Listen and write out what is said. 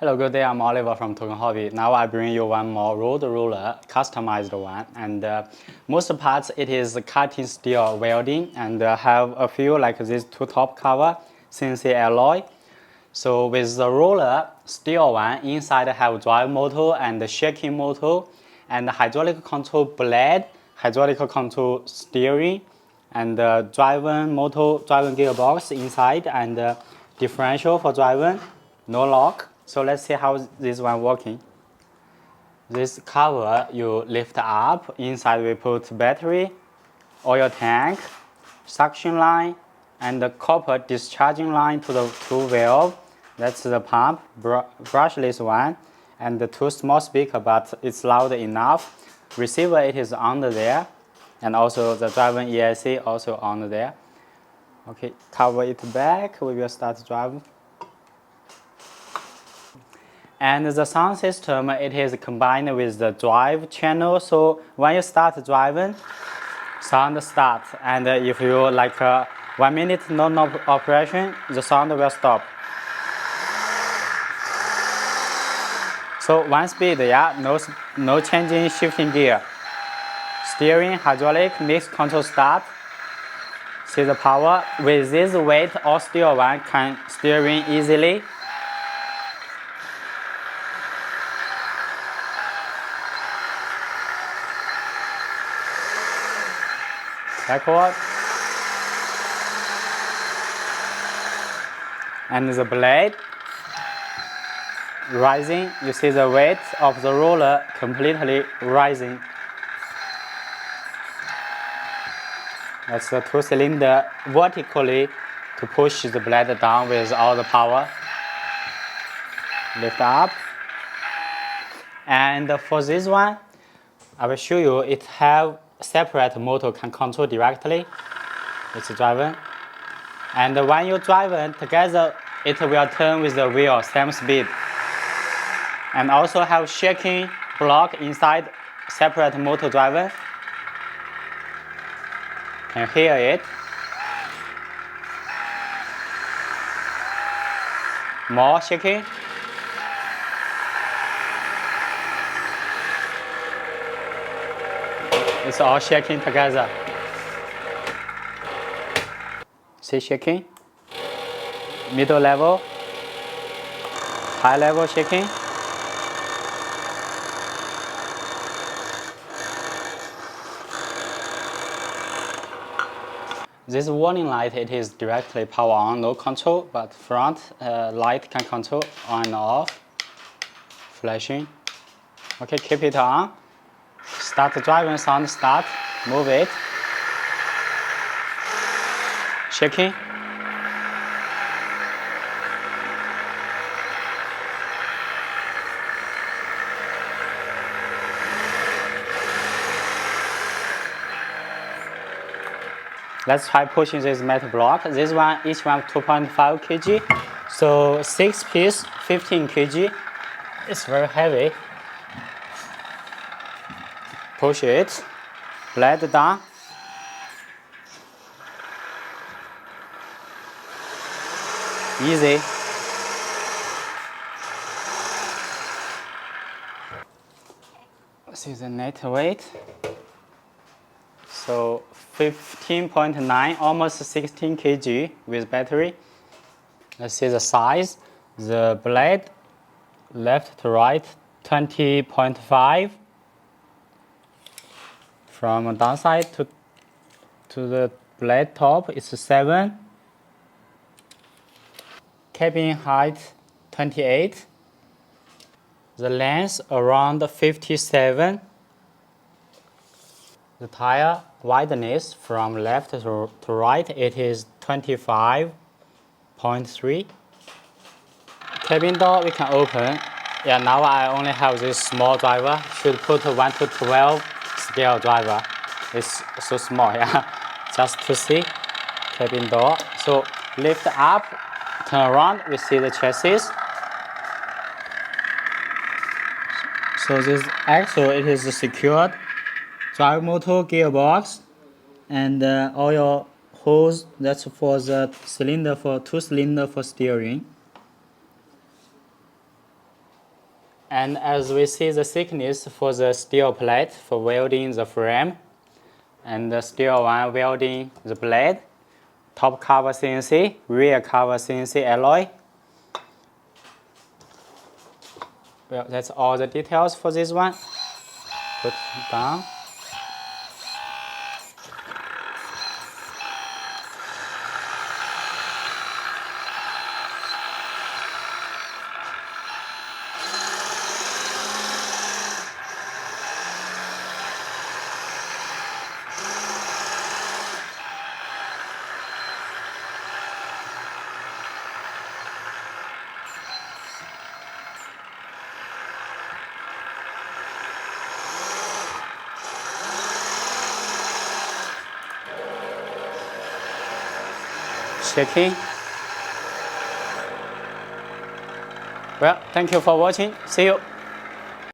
Hello, good day. I'm Oliver from Token Hobby. Now I bring you one more road roller, customized one. And most parts it is cutting steel welding and have a few like these two top cover, CNC alloy. So with the roller steel one, inside have drive motor and shaking motor and hydraulic control blade, hydraulic control steering, and driving motor, driving gearbox inside and differential for driving, no lock. So let's see how this one working. This cover you lift up, inside we put battery, oil tank, suction line, and the copper discharging line to the two valve. That's the pump, brushless one, and the two small speaker, but it's loud enough. Receiver it is under there, and also the driving ESC also under there. Okay, cover it back, we will start driving. And the sound system, it is combined with the drive channel. So when you start driving, sound starts. And if you like 1 minute no operation, the sound will stop. So one speed, yeah, no changing shifting gear. Steering, hydraulic, mix control start. See the power. With this weight, all steel one can steering easily. Backward. And the blade rising. You see the weight of the roller completely rising. That's the two-cylinder vertically to push the blade down with all the power. Lift up. And for this one, I will show you it have separate motor can control directly. It's driving. And when you drive it together, it will turn with the wheel, same speed. And also have shaking block inside separate motor driving. Can hear it. More shaking. It's all shaking together. See shaking? Middle level, high level shaking. This warning light, it is directly power on, no control, but front light can control on and off. Flashing. Okay, keep it on. Start driving sound, start, move it. Shaking. Let's try pushing this metal block. This one, each one 2.5 kg. So 6 piece, 15 kg. It's very heavy. Push it, blade down. Easy. See the net weight. So 15.9, almost 16 kg with battery. Let's see the size. The blade, left to right, 20.5. From downside to the blade top, it's 7. Cabin height, 28. The length around 57. The tire wideness from left to right, it is 25.3. Cabin door we can open. Yeah, now I only have this small driver. Should put 1 to 12 scale driver. It's so small, yeah. Just to see cabin door. So lift up, turn around, we see the chassis. So this axle, it is secured. Drive motor, gearbox, and oil hose. That's for the cylinder, for two cylinder for steering. And as we see the thickness for the steel plate for welding the frame, and the steel one welding the blade, top cover CNC, rear cover CNC alloy. Well, that's all the details for this one. Put it down. Shaking. Well, thank you for watching. See you.